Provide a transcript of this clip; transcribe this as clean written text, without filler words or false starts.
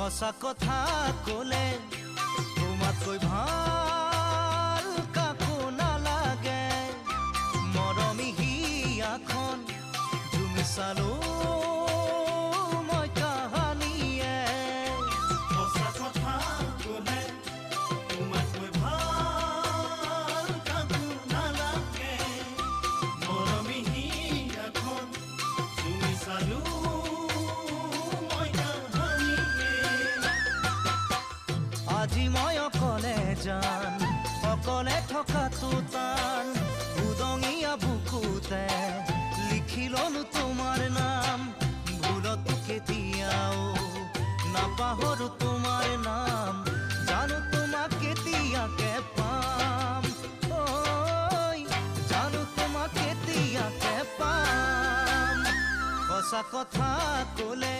সঁচা কথা ক'লে তোমাতকৈ ভাল কাকো নালাগে। মৰমী হিয়াখন জুমি চালো মই কাহানিয়ে। সঁচা কথা ক'লে তোমাতকৈ ভাল কাকো নালাগে। মৰমী হিয়াখন জুমি চালো আজি মই অকলে যান, অকলে থকাটো টান। উদঙীয়া বুকুতে লিখি ললো তোমাৰ নাম। ভুলতো কেতিয়াও নাপাহৰো তোমাৰ নাম। জানো তোমাক কেতিয়াকে পাম, ঐ জানো তোমাক কেতিয়াকে পাম। সঁচা কথা ক'লে